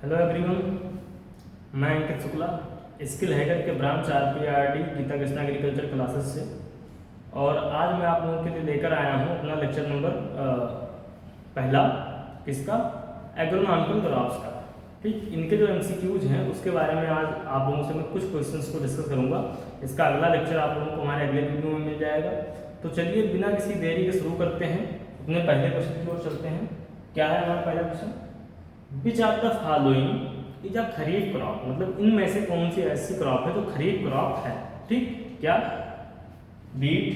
Hello everyone, मैं Ankit Shukla skill hacker के branch RPRD Geeta Krishna agriculture classes से। और आज मैं आप लोगों के लिए लेकर आया हूं अपना लेक्चर नंबर पहला, किसका, एग्रोनॉमिकल क्रॉप्स का। ठीक, इनके जो MCQs हैं उसके बारे में आज आप लोगों से मैं कुछ क्वेश्चंस को डिस्कस करूंगा। इसका अगला लेक्चर आप लोगों को हमारे अगले वीडियो में मिल जाएगा। तो चलिए बिना किसी देरी के शुरू करते हैं, अपने पहले क्वेश्चन की ओर चलते हैं। क्या है हमारा पहला question? Which are the following is a kharif crop, मतलब इनमें से कौन सी ऐसी क्रॉप है जो खरीफ क्रॉप है। ठीक, क्या? Beet,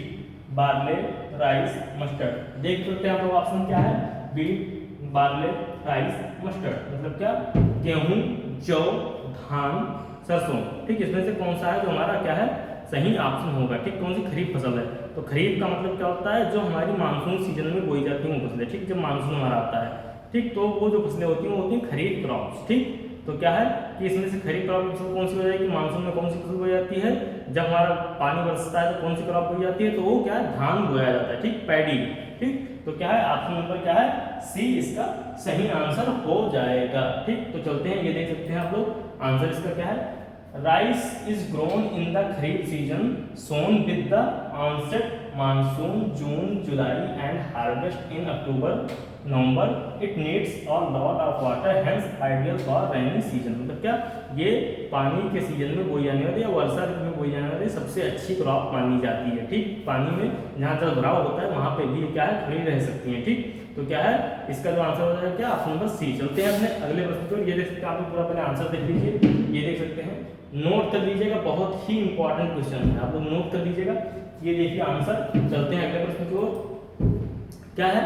barley, rice, mustard. देख सकते हैं आप लोग ऑप्शन क्या है, बीट, बार्ले, राइस, मस्टर्ड। मतलब क्या? गेहूं, जौ, धान, सरसों। ठीक, इसमें से कौन सा है जो हमारा क्या है सही ऑप्शन होगा। ठीक, कौन सी खरीफ फसल है? तो खरीफ का मतलब क्या होता है, जो हमारी मानसून सीजन में बोई जाती है वो फसलें। ठीक, जब मानसून हमारा आता है, ठीक, तो वो जो फसलें होती हैं वो होती हैं खरीफ क्रॉप्स। ठीक, तो क्या है कि इसमें से खरीफ क्रॉप फसल कौन सी हो जाएगी, मानसून में कौन सी फसल बोई जाती है, जब हमारा पानी बरसता है तो कौन सी क्रॉप बोई जाती है, तो वो क्या है, धान बोया जाता है। ठीक, पैडी। ठीक, तो क्या है ऑप्शन नंबर क्या है, सी इसका सही आंसर हो जाएगा। ठीक, तो चलते हैं, ये देख सकते हैं आप लोग आंसर इसका क्या है, rice is grown in the kharif season sown with the onset monsoon June July and harvest in October November. It needs a lot of water hence ideal for rainy season. मतलब क्या, ये पानी के सीजन में बोई जाने वाली या वर्षा ऋतु में बोई जाने वाली सबसे अच्छी क्रॉप मानी जाती है। ठीक, पानी में जहाँ जल भराव होता है वहाँ पे भी क्या है खड़ी रह सकती है। ठीक, तो क्या है इसका जो आंसर हो जाएगा क्या, ऑप्शन नंबर सी। चलते हैं अपने अगले प्रश्न को। ये देख सकते हैं आप लोग, पूरा पहले आंसर देख लीजिए, ये देख सकते हैं, नोट कर लीजिएगा, बहुत ही इंपॉर्टेंट क्वेश्चन है, आप लोग नोट कर लीजिएगा। ये देखिए आंसर। चलते हैं अगले प्रश्न की ओर। क्या है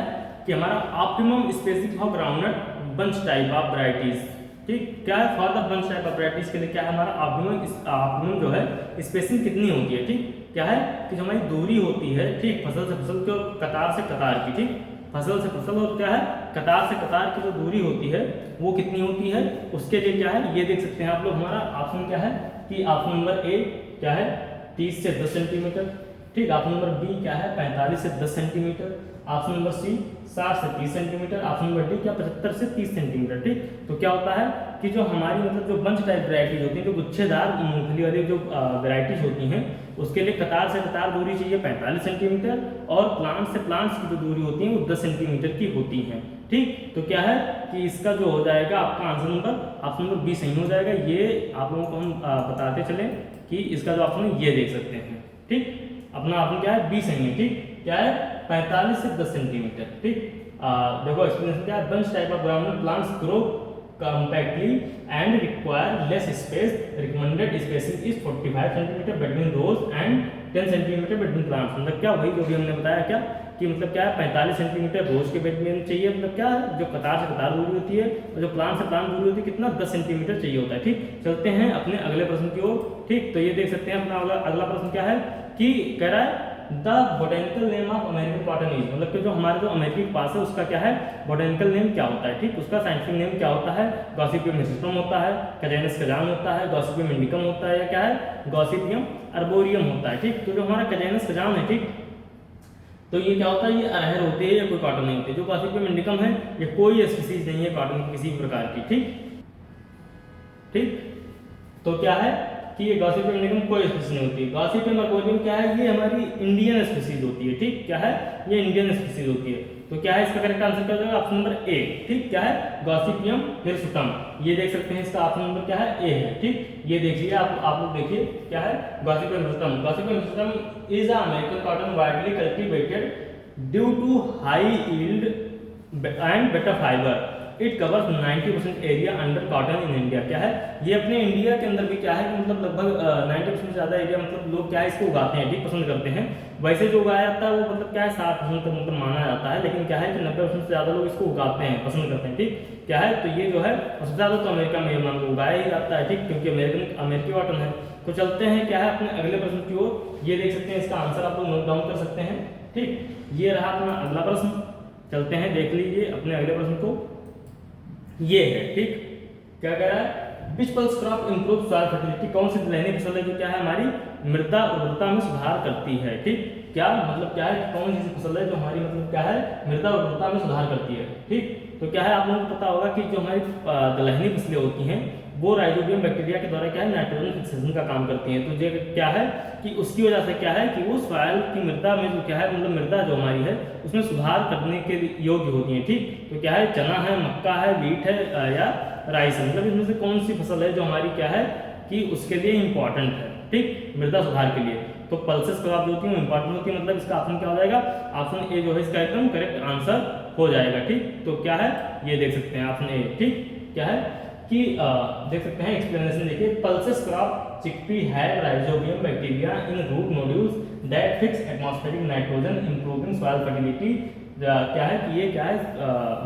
कि हमारा optimum spacing for groundnut bunch type of varieties. ठीक, क्या है for the bunch type of varieties के लिए क्या है हमारा ऑप्टिमम जो है स्पेसिंग कितनी होती है। ठीक, क्या है कि जो हमारी दूरी होती है, ठीक, फसल से फसल की और कतार से कतार की। ठीक, फसल से फसल और क्या है कतार से कतार की जो दूरी होती है वो कितनी होती है, उसके लिए क्या है ये देख सकते हैं आप लोग। हमारा ऑप्शन क्या है कि ऑप्शन नंबर ए क्या है 30 से 10 सेंटीमीटर। ठीक, ऑप्शन नंबर बी क्या है 45 से 10 सेंटीमीटर। ऑप्शन नंबर सी 60 से 30 सेंटीमीटर। ऑप्शन नंबर डी क्या 75 से 30 सेंटीमीटर। ठीक, तो क्या होता है कि जो हमारी मतलब जो बंच टाइप वैरायटीज होती है, जो गुच्छेदार मूंगफली वाली जो वैरायटीज होती हैं, उसके लिए कतार से कतार दूरी चाहिए 45 सेंटीमीटर और प्लांट से प्लांट्स की जो दूरी होती है वो 10 सेंटीमीटर की होती है। ठीक, तो क्या है कि इसका जो हो जाएगा आपका answer number option number B सही हो जाएगा। ये आप लोगों को हम बताते चलें कि इसका जो ऑप्शन है ये देख सकते हैं। ठीक, अपना ऑप्शन क्या है बी सही है। ठीक, क्या है 45 से 10 सेंटीमीटर। ठीक, देखो एक्सप्लेनेशन क्या है, bunch type of ground plants grow compactly and require less space. Recommended spacing is 45 cm between rows and 10 cm between plants। मतलब क्या वही जो भी हमने बताया क्या कि मतलब क्या है 45 सेंटीमीटर रोज के बेड में चाहिए। मतलब क्या है जो कतार से कतार दूरी होती है और जो प्लांट से प्लांट दूरी होती है कितना 10 सेंटीमीटर चाहिए होता है। ठीक, चलते हैं अपने अगले प्रश्न की ओर। ठीक, तो ये देख सकते हैं अपना अगला प्रश्न क्या है कि कह रहा है the botanical name of American cotton is, मतलब कि जो हमारे जो अमेरिकी पास है उसका क्या है बोटेनिकल नेम क्या होता है। ठीक, उसका साइंटिफिक नेम क्या होता है, गॉसिपियम हिस्टोरम होता है, कजेनस कजान होता है, गॉसिपियम इंडिकम होता है, या क्या है गॉसिपियम अर्बोरियम होता है। ठीक, तो जो हमारा कजेनस कजान है, ठीक, तो ये क्या होता है, ये अरहर होते हैं या कोई कॉटन नहीं होते। जो गॉसिपियम इंडिकम है ये कोई स्पीसीज नहीं है कॉटन की किसी भी प्रकार की। ठीक, ठीक, तो क्या है कि ये गॉसिपियम इंडिकम कोई स्पीसीज नहीं होती। गॉसिपियम अर्बोरियम क्या है, ये हमारी इंडियन स्पीसीज होती है। ठीक, क्या है ये इंडियन स्पीसीज होती है। तो क्या है इसका करेक्ट आंसर क्या हो जाएगा, ऑप्शन नंबर ए। ठीक, क्या है गॉसिपियम हिर्सुटम। ये देख सकते हैं इसका ऑप्शन नंबर क्या है ए है। ठीक, ये देखिए आप लोग देखिए क्या है Gossypium hirsutum. Gossypium hirsutum is a American cotton widely cultivated due to high yield and better fibre. It covers 90% area under cotton in India. क्या है ये अपने इंडिया के अंदर भी क्या है कि मतलब लगभग 90% से ज़्यादा एरिया मतलब लोग क्या है इसको उगाते हैं। ठीक, पसंद करते हैं। वैसे जो उगाया जाता है वो मतलब क्या है 60% तक मतलब माना जाता है, लेकिन क्या है कि 90% से ज़्यादा लोग इसको उगाते हैं, पसंद करते हैं। ठीक, क्या है तो ये जो है सबसे ज़्यादा तो अमेरिका में मान लो उगाया ही जाता है। ठीक, क्योंकि अमेरिकी कॉटन है। तो चलते हैं क्या है अपने अगले प्रश्न की ओर। ये देख सकते हैं इसका आंसर आप लोग नोट डाउन कर सकते हैं। ठीक, ये रहा अपना अगला प्रश्न। चलते हैं देख लीजिए अपने अगले प्रश्न को। ये है ठीक, क्या कह रहा है which pulse crop improve soil fertility. कौन सी दलहनी फसल है जो क्या है हमारी मृदा उर्वरता में सुधार करती है। ठीक, क्या मतलब क्या है कौन सी फसल है जो हमारी मतलब क्या है मृदा उर्वरता में सुधार करती है। ठीक, तो क्या है, आप लोगों को पता होगा कि जो हमारी दलहनी फसलें होती हैं वो राइजोबियम बैक्टीरिया के द्वारा क्या है, नाइट्रोजन फिक्सेशन का काम करती हैं। तो ये क्या है कि उसकी वजह से क्या है कि वो सॉइल की मृदा में जो क्या है, मतलब मृदा जो हमारी है उसमें सुधार करने के योग्य होती है। ठीक, तो क्या है, चना है, मक्का है, वीट है या राइस है, मतलब इनमें से कौन सी फसल है जो हमारी क्या है कि उसके लिए इंपॉर्टेंट है, ठीक, मृदा सुधार के लिए। तो पल्सेस क्रॉप जो होती है इंपॉर्टेंट होती है, मतलब इसका ऑप्शन क्या हो जाएगा, ऑप्शन ए जो है इसका एकदम करेक्ट आंसर हो जाएगा। ठीक, तो क्या है, ये देख सकते हैं ऑप्शन ए। ठीक, क्या है कि देख सकते हैं एक्सप्लेनेशन देखिए, पल्सेस क्रॉप चिकपी है rhizobium bacteria in root nodules that fix atmospheric nitrogen improving soil fertility. क्या है कि ये क्या है,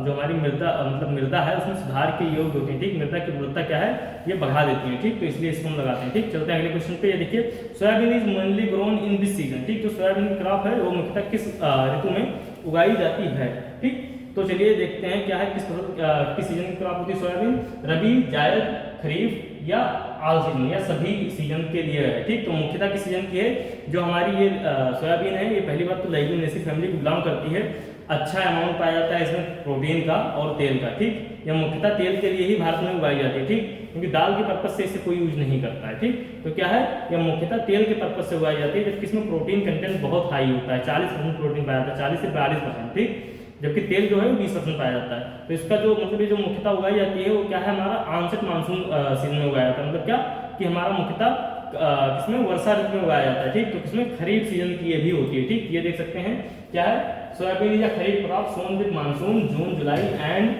जो हमारी मृदा मतलब मृदा है उसमें सुधार के योग्य होती है। ठीक, मृदा की गुणवत्ता क्या है, ये बढ़ा देती है। ठीक, तो इसलिए इसको हम लगाते हैं। ठीक, चलते हैं अगले क्वेश्चन पे। ये देखिए, soybean is mainly grown in this season. ठीक, तो सोयाबीन की क्रॉप है वो मुख्यतः किस ऋतु में उगाई जाती है। ठीक, तो चलिए देखते हैं क्या है, किस सीजन की क्रॉप होती है सोयाबीन, रबी, जायद, खरीफ या ऑल सीजन या सभी सीजन के लिए है। ठीक, तो मुख्यतः किस सीजन की है जो हमारी ये सोयाबीन है, ये पहली बात तो लेग्यूमिनेसी फैमिली को बिलोंग करती है। अच्छा अमाउंट पाया जाता है इसमें प्रोटीन का और तेल का। ठीक, यह मुख्यतः तेल के लिए ही भारत में उगाई जाती है। ठीक, क्योंकि दाल के पर्पज से इसे कोई यूज नहीं करता है। ठीक, तो क्या है, यह मुख्यतः तेल के पर्पज से उगाई जाती है, जबकि इसमें प्रोटीन कंटेंट बहुत हाई होता है, 40% प्रोटीन पाया जाता है, 40 से 42%। ठीक, जबकि तेल जो है वो 20% पाया जाता है। तो इसका जो मतलब ये जो मुख्यतः उगाई जाती है वो क्या है, हमारा आंशिक मानसून सीजन में उगाया जाता है। मतलब क्या कि हमारा मुख्यतः किसमें, वर्षा ऋतु में उगाया जाता है। ठीक, तो किसमें, खरीफ सीजन की ये भी होती है। ठीक, ये देख सकते हैं क्या है, सोयाबीन या kharif crop sown with monsoon June July and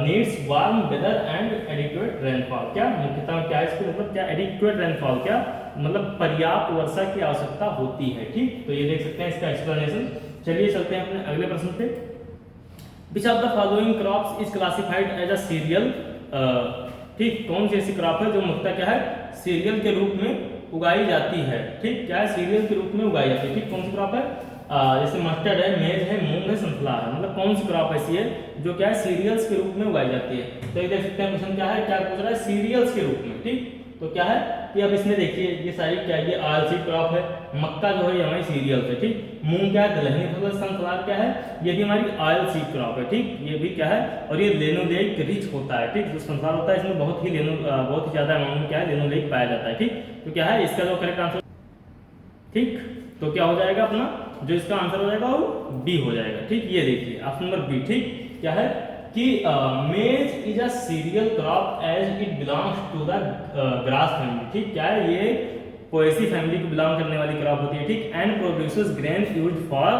needs warm weather and adequate rainfall. क्या मुख्यतः क्या है इसको, मतलब क्या एडिक्वेट रेनफॉल, क्या मतलब पर्याप्त वर्षा की आवश्यकता होती है। ठीक, तो ये देख सकते हैं इसका एक्सप्लेनेशन। चलिए चलते हैं अपने अगले प्रश्न पे। Which of the following crops is classified as a cereal. ठीक, कौन सी ऐसी क्रॉप है जो मुख्यतः क्या है, सीरियल के रूप में उगाई जाती है। ठीक, क्या है, सीरियल के रूप में उगाई जाती है। ठीक, कौन सी क्रॉप है, जैसे मस्टर्ड है, मेज है, मूंग है, सनफ्लावर है, मतलब कौन सी क्रॉप ऐसी है जो क्या है सीरियल्स के रूप में उगाई जाती है। तो ये देख सकते हैं क्वेश्चन क्या है, क्या पूछ रहा है, सीरियल्स के रूप में। ठीक, तो क्या है कि अब इसमें देखिए ये सारी क्या है, ये ऑयलसीड क्रॉप है, मक्का जो है ये हमारी सीरियल्स है। ठीक, मूंग क्या है, दलहनी फसल, सनफ्लावर क्या है, ये भी हमारी ऑयलसीड क्रॉप है। ठीक, ये भी क्या है, और ये लेनोलेइक रिच होता है। ठीक, जो सनफ्लावर होता है इसमें बहुत ही ज्यादा अमाउंट में क्या है लेनोलेइक पाया जाता है। ठीक, तो क्या है इसका जो करेक्ट आंसर, ठीक, तो क्या हो जाएगा अपना जो इसका आंसर हो जाएगा वो बी हो जाएगा। ठीक, ये देखिए ऑप्शन नंबर बी। ठीक, क्या है कि maize is a cereal crop as it belongs to the grass family. ठीक, क्या है, ये पोएसी फैमिली को बिलोंग करने वाली क्रॉप होती है। ठीक, and produces grain used for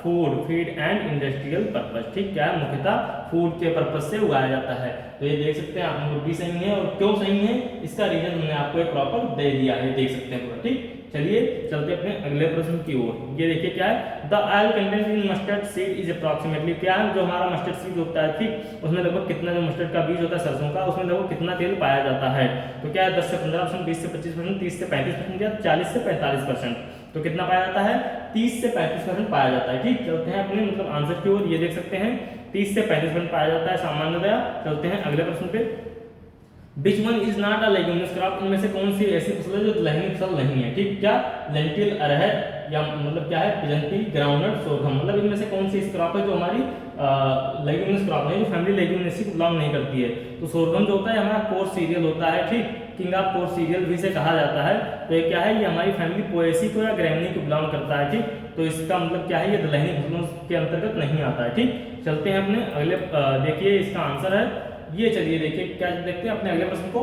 food feed and industrial purpose. ठीक, क्या है, मुख्यतः फूड के पर्पस से उगाया जाता है। तो ये देख सकते हैं आप नंबर बी सही है, और क्यों सही है इसका रीजन हमने आपको एक प्रॉपर दे दिया है, देख सकते हैं पूरा। ठीक, चलिए चलते अपने अगले प्रश्न की ओर। ये देखिए क्या है, the oil content in mustard seed is approximately. क्या है, जो हमारा मस्टर्ड सीड होता है, ठीक, उसमें लगभग कितना, जो मस्टर्ड का बीज होता है सरसों का, उसमें लगभग कितना तेल पाया जाता है। तो क्या है, 10 से 15%, 20 से 25%, 30 से 35% या 40 से 45%। तो कितना पाया जाता है, 30 से 35% पाया जाता है। ठीक, चलते हैं अपने मतलब आंसर की ओर। ये देख सकते हैं 30 से 35% पाया जाता है सामान्यतया। चलते हैं अगले प्रश्न पे। Which one is not a leguminous crop? इनमें से कौन सी ऐसी फसल है जो दलहनी फसल नहीं है। ठीक, क्या लेंटिल, अरहर या मतलब क्या है पिजंती, ग्राउंडनट, सोरगम, मतलब इनमें से कौन सी क्रॉप है जो हमारी लेग्यूमिनस क्रॉप है, जो फैमिली लेग्यूमिनेसी को बिलोंग नहीं करती है। तो सोरगम जो होता है हमारा कोर्स सीरियल होता है। ठीक, किंग ऑफ कोर्स सीरियल भी से कहा जाता है। तो ये क्या है, ये हमारी फैमिली पोएसी को या ग्रेमनी को बिलोंग करता है। ठीक, तो इसका मतलब क्या है, ये दलहनी फसलों के अंतर्गत नहीं आता है। ठीक, चलते हैं अपने अगले, देखिए इसका आंसर है ये। चलिए देखिए क्या देखते हैं अपने अगले प्रश्न को।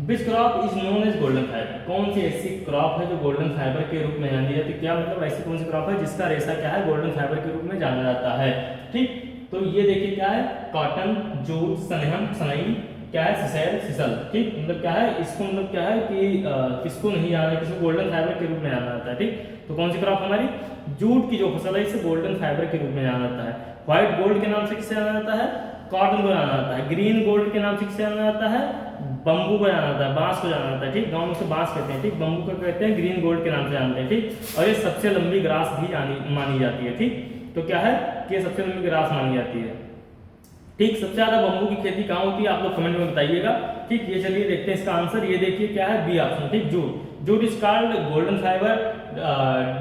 Which crop is known as golden fibre. कौन सी ऐसी क्रॉप है जो गोल्डन फाइबर के रूप में जानी जाती है। क्या मतलब ऐसी कौन सी क्रॉप है जिसका रेशा क्या है गोल्डन फाइबर के रूप में जाना जाता है। ठीक, तो ये देखिए क्या है, कॉटन, जूट, सनहम, सनई, क्या है, सिसेल, सिसल। ठीक, मतलब क्या है इसको, मतलब क्या है कि किसको नहीं जाना, किसको गोल्डन फाइबर के रूप में जाना जाता है। ठीक, तो कौन सी क्रॉप हमारी जूट की जो फसल है इसे गोल्डन फाइबर के रूप में जाना जाता है। व्हाइट गोल्ड के नाम से किसे जाना जाता है, कॉटन को जाना जाता है। ग्रीन गोल्ड के नाम से किसे जाना जाता है, बंबू को जाना जाता है, बांस को जाना जाता है। ठीक, गांव में से बांस कहते हैं। ठीक, बंबू को कहते हैं, ग्रीन गोल्ड के नाम से जानते हैं। ठीक, और ये सबसे लंबी ग्रास भी मानी जाती है। ठीक, तो क्या है कि ये सबसे लंबी ग्रास मानी जाती है। ठीक, सबसे ज्यादा बंबू की खेती कहाँ होती है आप लोग कमेंट में बताइएगा। ठीक, ये चलिए देखते हैं इसका आंसर। ये देखिए क्या है, बी ऑप्शन। ठीक, jute, jute is called golden fibre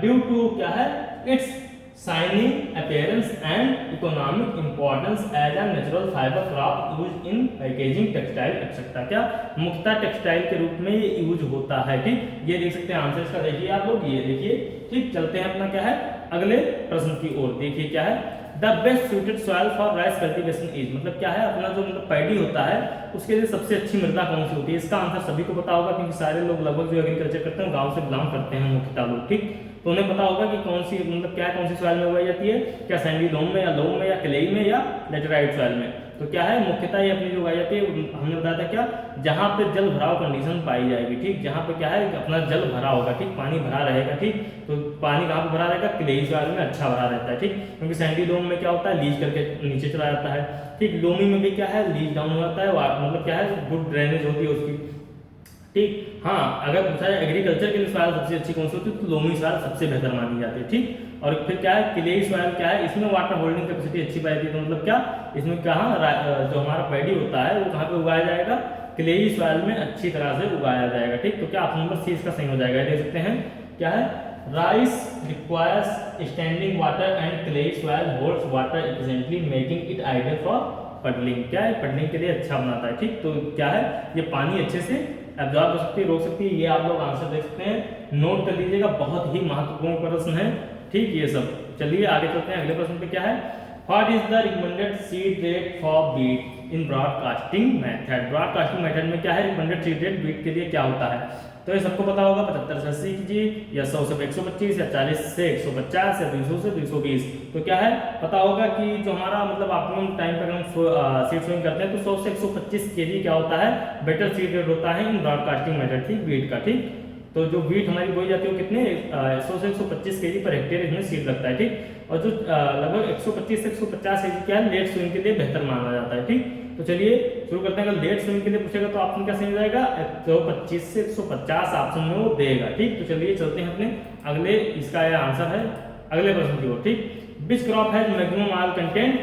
due to क्या है it's shining appearance and economic importance as a natural fibre crop use in packaging textile etcetera. क्या मुख्यतः टेक्सटाइल के रूप में ये यूज होता है। ठीक, ये देख सकते हैं आंसर इसका, देखिए आप लोग, ये देखिए। ठीक, चलते हैं अपना क्या है अगले प्रश्न की ओर। देखिए क्या है, the best suited soil for rice cultivation is, मतलब क्या है अपना जो मतलब पैडी होता है उसके लिए सबसे अच्छी मृदा कौन सी होती है। इसका आंसर सभी को पता होगा क्योंकि सारे लोग लगभग जो एग्रीकल्चर करते हैं गांव से बिलोंग करते हैं मुख्यतः लोग। ठीक, तो उन्हें पता होगा कि कौन सी मतलब क्या कौन सी सॉइल में उगाई जाती है, क्या सैंडी लोम में या लोम में या क्लेई में या लेटेराइट सॉइल में। तो क्या है मुख्यतः ये अपनी जो उगाई जाती है, हमने बताया था क्या, जहाँ पे जल भराव कंडीशन पाई जाएगी। ठीक, जहाँ पे क्या है अपना जल भरा होगा, ठीक, पानी भरा रहेगा। ठीक, तो पानी कहाँ पे भरा रहेगा, क्लेई सॉइल में अच्छा भरा रहता है। ठीक, क्योंकि सैंडी लोम में क्या होता है लीज करके नीचे चला जाता है। ठीक, लोमी में भी क्या है लीज डाउन हो जाता है, मतलब क्या है गुड ड्रेनेज होती है उसकी। ठीक, हाँ अगर पूछा जाए एग्रीकल्चर के लिए सॉइल सबसे अच्छी कौन सी होती है तो लोमी सॉइल सबसे बेहतर मानी जाती है। ठीक, और फिर क्या है क्लेई सॉइल, क्या है इसमें वाटर होल्डिंग कैपेसिटी अच्छी पाई जाती है। तो मतलब क्या इसमें कहाँ जो हमारा पैडी होता है वो कहाँ पे उगाया जाएगा, क्लेई सॉइल में अच्छी तरह से उगाया जाएगा। ठीक, तो क्या ऑप्शन नंबर सी इसका सही हो जाएगा। देख सकते हैं क्या है, rice requires standing water and clayey soil holds water efficiently making it ideal for puddling. क्या है पडलिंग के लिए अच्छा बनाता है। ठीक, तो क्या है ये पानी अच्छे से एब्जॉर्ब कर सकती है, रोक सकती है। ये आप लोग आंसर देख सकते हैं, नोट कर लीजिएगा, बहुत ही महत्वपूर्ण प्रश्न है। ठीक, ये सब चलिए आगे चलते हैं अगले प्रश्न पे। क्या है, what is the recommended seed rate for beet in broadcasting method. Broadcasting method में क्या है रिकमेंडेड सीड रेट बीट के लिए क्या होता है, तो ये सबको पता होगा। 75 से 80 कीजिए, या 100 से 125, या 40 से 150, या 200 से 220। तो क्या है पता होगा कि जो हमारा मतलब ऑप्टिमम टाइम पर हम सीड सोइंग करते हैं तो 100 से 125 केजी क्या होता है बेटर सीड रेट होता है इन ब्रॉडकास्टिंग मेथड। ठीक, वीट का। ठीक, तो जो वीट हमारी बोई जाती है वो कितने 100 से 125 केजी पर हेक्टेयर इसमें सीड लगता है। ठीक, और जो लगभग 125 से 150 केजी क्या है लेट सोइंग के लिए बेहतर माना जाता है। ठीक, तो चलिए शुरू करते हैं। अगर लेट सोइंग के लिए पूछेगा तो ऑप्शन क्या सही हो जाएगा, 125 से 150 ऑप्शन में वो देगा। ठीक, तो चलिए चलते हैं अपने अगले, इसका यह आंसर है अगले प्रश्न की ओर। ठीक, which crop has maximum oil content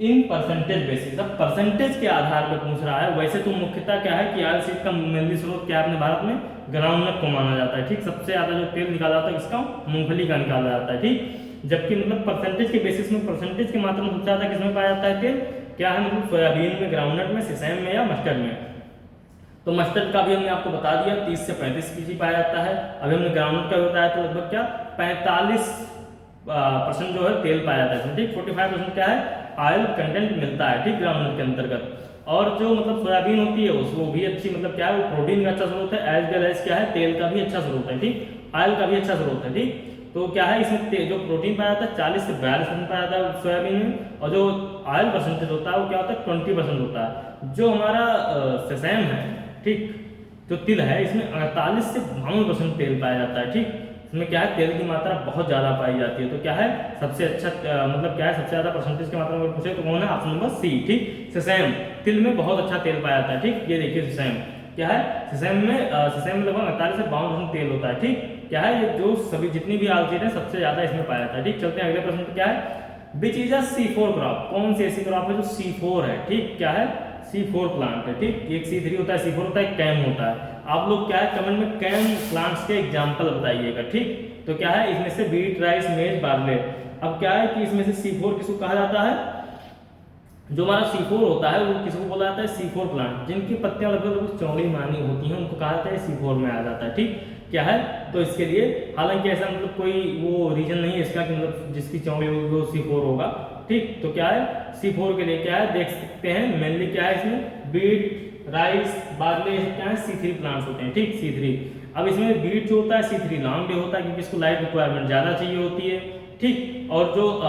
in percentage basis. अब परसेंटेज के आधार पर पूछ रहा है। वैसे तो मुख्यतः क्या है कि ऑयल सीड का मेनली स्रोत क्या है अपने भारत में, ग्राउंडनट को माना जाता है। ठीक, सबसे ज्यादा जो तेल निकाला जाता है इसका मूंगफली का निकाला जाता है। ठीक, जबकि मतलब परसेंटेज के बेसिस में परसेंटेज की मात्रा में सबसे ज्यादा किसमें पाया जाता है तेल, क्या है मतलब सोयाबीन में, ग्राउंडनट में, सेसम में या मस्टर्ड में। तो मस्टर्ड का भी हमने आपको बता दिया 30 से 35 केजी पाया जाता है। अभी हमने ग्राउंडनट का बताया तो लगभग क्या 45% जो है तेल पाया जाता है इसमें। ठीक, 45% क्या है ऑयल कंटेंट मिलता है। ठीक, ग्राउंडनट के अंतर्गत। और जो मतलब सोयाबीन होती है उसको भी अच्छी मतलब क्या है वो प्रोटीन का अच्छा स्रोत है, एज वेल एज क्या है तेल का भी अच्छा स्रोत है। ठीक, ऑयल का भी अच्छा स्रोत है। ठीक, तो क्या है इसमें जो प्रोटीन पाया जाता है 40 से 42% पाया जाता है सोयाबीन में, और जो ऑयल परसेंटेज होता है वो क्या होता है 20% होता है। जो हमारा सेसम है, ठीक, जो तिल है इसमें 48 से 52% तेल पाया जाता है। ठीक, इसमें क्या है तेल की मात्रा बहुत ज्यादा पाई जाती है। तो क्या है सबसे अच्छा मतलब क्या है सबसे ज्यादा परसेंटेज की मात्रा में पूछे तो कौन है, ऑप्शन नंबर सी। ठीक, सेसम, तिल में बहुत अच्छा तेल पाया जाता है। ठीक, ये देखिए सेसम क्या है, सेसम में लगभग 48 से 52% तेल होता है। ठीक, क्या है ये जो सभी जितनी भी ऑयल सीड है सबसे ज्यादा इसमें पाया जाता है। ठीक, चलते हैं अगले प्रश्न पे। क्या है, which is a C4 crop. कौन सी ऐसी क्रॉप है जो C4 है। ठीक, क्या है C4 प्लांट है। ठीक, एक C3 होता है, C4 होता है, कैम होता है। आप लोग क्या है कमेंट में कैम प्लांट्स के एग्जांपल बताइएगा। ठीक, तो क्या है इसमें से बीट, राइस, मेज, बार्ले। अब क्या है कि इसमें से C4 किसको कहा जाता है, जो हमारा C4 होता है वो किसको बोला जाता है C4 प्लांट। जिनकी पत्तियां लगभग चौड़ी मानी होती हैं उनको कहा जाता है C4 में आ जाता है। ठीक, क्या है तो इसके लिए हालांकि ऐसा मतलब कोई वो रीजन नहीं है इसका कि मतलब जिसकी चौड़ी होगी वो C4 होगा। ठीक, तो क्या है C4 के लिए क्या है देख सकते हैं मेनली क्या है इसमें बीट, राइस, बार्ले क्या है C3 प्लांट्स होते हैं। ठीक, C3। अब इसमें बीट जो होता है C3 लॉन्ग डे होता है क्योंकि इसको लाइट रिक्वायरमेंट ज़्यादा चाहिए होती है। ठीक, और जो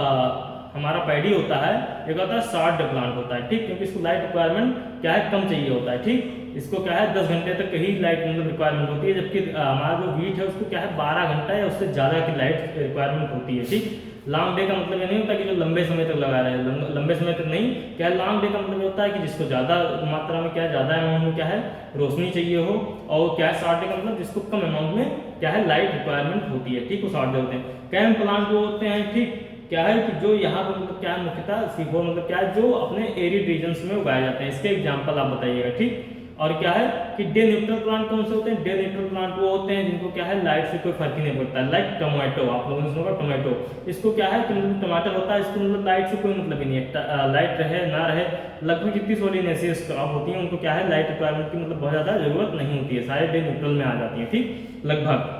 हमारा पैडी होता है एक होता है शॉर्ट डे प्लांट होता है। ठीक, क्योंकि इसको लाइट रिक्वायरमेंट क्या है कम चाहिए होता है। ठीक, इसको क्या है 10 घंटे तक ही लाइट मतलब रिक्वायरमेंट होती है, जबकि हमारा जो वीट है उसको क्या है 12 घंटा या उससे ज़्यादा की लाइट रिक्वायरमेंट होती है। ठीक, लॉन्ग डे का मतलब ये नहीं होता कि जो लंबे समय तक लगा रहे हैं, लंबे समय तक नहीं, क्या है लॉन्ग डे का मतलब होता है कि जिसको ज़्यादा मात्रा में क्या है ज़्यादा अमाउंट में क्या है रोशनी चाहिए हो, और क्या है शॉर्ट डे का मतलब जिसको कम अमाउंट में क्या है लाइट रिक्वायरमेंट होती है। ठीक, वो शॉर्ट डे होते हैं। कैम प्लांट वो होते हैं ठीक क्या है कि जो यहाँ पर मतलब क्या है मुख्यतः C4 मतलब क्या है जो अपने एरिड रीजन्स में उगाए जाते हैं। इसके एग्जाम्पल आप बताइएगा। ठीक, और क्या है कि डे न्यूट्रल प्लांट कौन से होते हैं? डे न्यूट्रल प्लांट वो होते हैं जिनको क्या है लाइट से कोई फर्क ही नहीं पड़ता, लाइक टोमेटो, आप लोगों ने सुना होगा टोमेटो। इसको क्या है कि मतलब टमाटर होता है, इसको मतलब लाइट से कोई मतलब ही नहीं है, लाइट रहे ना रहे, लगभग जितनी सोलिनेसियस क्रॉप होती है उनको क्या है लाइट रिक्वायरमेंट की मतलब बहुत ज़्यादा जरूरत नहीं होती है, सारे डे न्यूट्रल में आ जाती है, ठीक लगभग।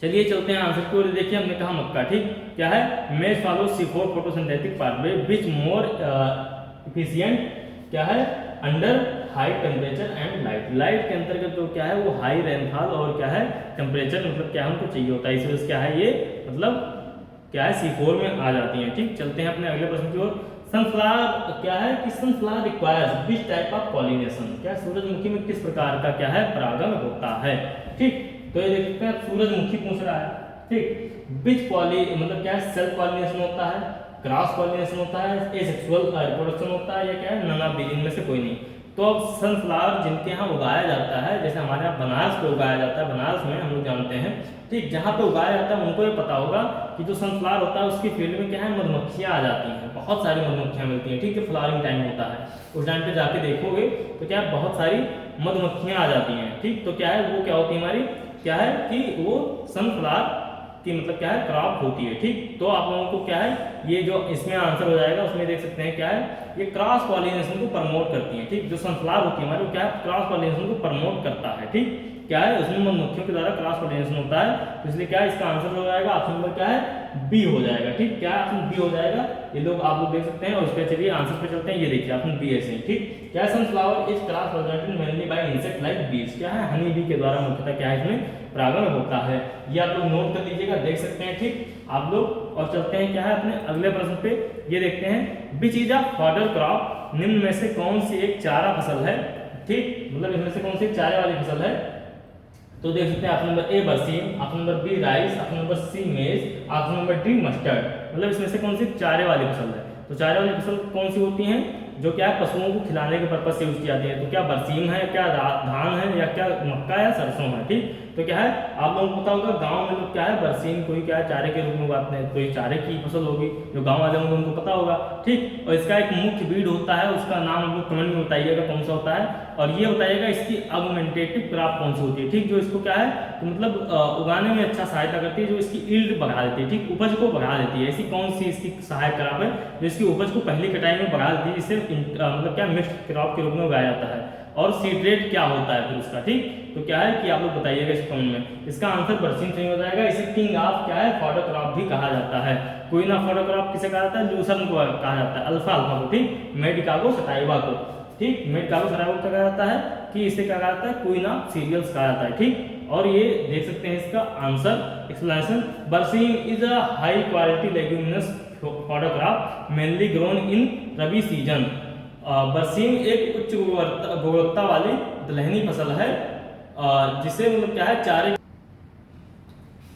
चलिए चलते हैं आंसर की ओर। देखिए हमने कहा मक्का, ठीक क्या है मेज फॉलो C4 फोटोसिंथेटिक पाथवे विच मोर इफिशिएंट क्या है under high temperature and light. Light के अंतर्गत जो क्या है वो हाई रेनफॉल और क्या है टेम्परेचर मतलब क्या हमको चाहिए होता है, इस वजह से क्या है ये मतलब क्या है C4 में आ जाती है, ठीक। चलते हैं अपने अगले प्रश्न की ओर। सनफ्लावर क्या है कि sunflower requires which type of pollination, क्या सूरजमुखी में किस प्रकार का क्या है परागण होता है, ठीक। तो ये देख सकते हैं सूरजमुखी पूछ रहा है, ठीक। विच पॉली मतलब क्या है सेल्फ पॉलिनेशन होता है, क्रॉस पॉलिनेशन होता है, एसेक्सुअल रिप्रोडक्शन होता है या क्या है नन ऑफ दीज, इनमें से कोई नहीं। तो अब सनफ्लावर जिनके यहाँ उगाया जाता है, जैसे हमारे यहाँ बनारस पे उगाया जाता है, बनारस में हम लोग जानते हैं, ठीक, जहाँ पे उगाया जाता है उनको ये पता होगा कि जो सनफ्लावर होता है उसकी फील्ड में क्या है मधुमक्खियाँ आ जाती हैं, बहुत सारी मधुमक्खियाँ मिलती हैं, ठीक है। फ्लावरिंग टाइम होता है, उस टाइम पे जाके देखोगे तो क्या बहुत सारी मधुमक्खियाँ आ जाती हैं, ठीक। तो क्या है वो क्या होती है हमारी क्या है कि वो सनफ्लावर की मतलब क्या है क्रॉप होती है, ठीक। तो आप लोगों को क्या है ये जो इसमें आंसर हो जाएगा उसमें देख सकते हैं क्या है ये क्रॉस पॉलिनेशन को प्रमोट करती है, ठीक। जो सनफ्लावर होती है हमारी वो क्या है क्रॉस पॉलिनेशन को प्रमोट करता है, ठीक क्या है उसमें मधुमक्खियों के द्वारा क्रॉस पॉलिनेशन होता है, तो इसलिए क्या है इसका आंसर हो जाएगा ऑप्शन नंबर क्या है बी हो जाएगा, ठीक। क्या ऑप्शन बी हो जाएगा, ये लोग आप लोग देख सकते हैं। और इसके चलिए आंसर पे चलते हैं, ये देखिए ऑप्शन बी ऐसे, ठीक। क्या sunflower is cross pollinated mainly by insect like बीज, क्या है हनी बी के द्वारा मुख्यतः क्या है इसमें परागण होता है, ये आप लोग नोट कर लीजिएगा, देख सकते हैं, ठीक आप लोग। और चलते हैं क्या है अपने अगले प्रश्न पे, ये देखते हैं which is a fodder crop, निम्न में से कौन सी एक चारा फसल है, ठीक मतलब इनमें से कौन सी एक चारे वाली फसल है। तो देख सकते हैं option number A berseem, option number B rice, option number C maize, option number D mustard, मतलब इसमें से कौन सी चारे वाली फसल है। तो चारे वाली फसल कौन सी होती हैं जो क्या पशुओं को खिलाने के पर्पज से यूज की जाती है, तो क्या बरसीम है, क्या धान है, या क्या मक्का या सरसों है, ठीक। तो क्या है आप लोगों को पता होगा गांव में लोग क्या है बरसीम को ही क्या है चारे के रूप में उगाते हैं, तो ये चारे की फसल होगी, जो गांव वाले होंगे उनको पता होगा, ठीक। और इसका एक मुख्य बीड होता है, उसका नाम हम लोग कमेंट में बताइएगा कौन सा होता है, और ये बताइएगा इसकी ऑगमेंटेटिव क्रॉप कौन सी होती है, ठीक। जो इसको क्या है तो मतलब उगाने में अच्छा सहायता करती है, जो इसकी ईल्ड बढ़ा देती है, ठीक उपज को बढ़ा देती है। ऐसी कौन सी इसकी सहायक क्रॉप है जो इसकी उपज को पहली कटाई में बढ़ा देती है, जिससे मतलब क्या मिक्स्ड क्रॉप के रूप में उगाया जाता है, और सीड रेट क्या होता है फिर उसका, ठीक। तो क्या है कि आप लोग बताइएगा इस कमेंट में। इसका आंसर बरसीम सही हो जाएगा। इसे किंग ऑफ क्या है फॉडर क्रॉप भी कहा जाता है। क्वीन ऑफ फॉडर क्रॉप किसे कहा जाता है, लूसर्न को कहा जाता है, अल्फा अल्फा को, ठीक, मेडिकागो सटाइवा को, ठीक, मेडिकागो सटाइवा को कहा जाता है कि इसे क्या कहा जाता है क्वीन ऑफ सीरियल्स कहा जाता है, ठीक। और ये देख सकते हैं इसका आंसर एक्सप्लेनेशन, बरसीम is a high quality leguminous fodder crop mainly grown in rabi season. बरसीम एक उच्च गुणवत्ता वाली दलहनी फसल है जिसे मतलब क्या है चारे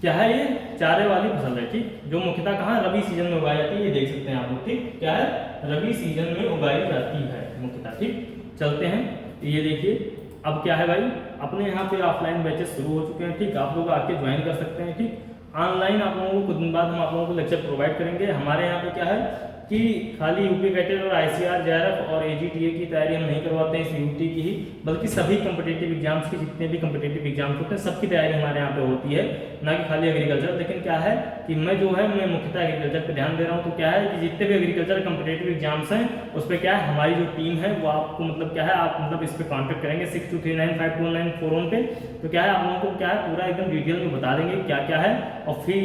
क्या है ये चारे वाली फसल है, ठीक, जो मुख्यतः कहाँ रबी सीजन में उगाई जाती है, ये देख सकते हैं आप लोग, ठीक क्या है रबी सीजन में उगाई जाती है मुख्यतः, ठीक। चलते हैं ये देखिए अब क्या है भाई अपने यहाँ पे ऑफलाइन बैचेस शुरू हो चुके हैं, ठीक, आप लोग आके ज्वाइन कर सकते हैं, ठीक। ऑनलाइन आप लोगों को कुछ दिन बाद हम आप लोगों को लेक्चर प्रोवाइड करेंगे। हमारे यहाँ पे क्या है कि खाली यूपी कैटेड और आईसीआर जेआरएफ और एजीटीए की तैयारी हम नहीं करवाते हैं इस यूटी की ही, बल्कि सभी कम्पिटेटिव एग्जाम्स की जितने भी कम्पिटेटिव एग्जाम्स होते हैं सबकी तैयारी हमारे यहाँ पे होती है, ना कि खाली एग्रीकल्चर। लेकिन क्या है कि मैं मुख्यतः एग्रीकल्चर पे ध्यान दे रहा हूँ, तो क्या है कि जितने भी एग्रीकल्चर कम्पिटेटिव एग्जाम्स हैं उस पर क्या है हमारी जो टीम है वो आपको मतलब क्या है आप मतलब इस पर कॉन्टेक्ट करेंगे 6239521941 पे। तो क्या है आप लोगों को क्या है पूरा एकदम डिटेल में बता देंगे क्या क्या है, और फी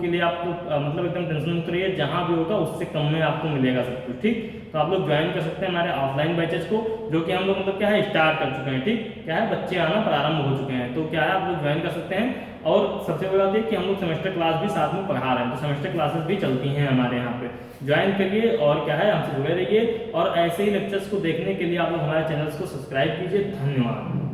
के लिए आपको मतलब एकदम टेंशन मुक्त रहिए, जहाँ भी होगा उससे कम में आपको मिलेगा सब कुछ, ठीक। तो आप लोग ज्वाइन कर सकते हैं हमारे ऑफलाइन बैचेस को, जो कि हम लोग मतलब क्या है स्टार्ट कर चुके हैं, ठीक क्या है बच्चे आना प्रारंभ हो चुके हैं। तो क्या है आप लोग ज्वाइन कर सकते हैं। और सबसे बड़ी बात है कि हम लोग सेमेस्टर क्लास भी साथ में पढ़ा रहे हैं, तो सेमेस्टर क्लासेस भी चलती हैं हमारे यहाँ पे, ज्वाइन करिए और क्या है हमसे जुड़े रहिए। और ऐसे ही लेक्चर्स को देखने के लिए आप लोग हमारे चैनल्स को सब्सक्राइब कीजिए। धन्यवाद।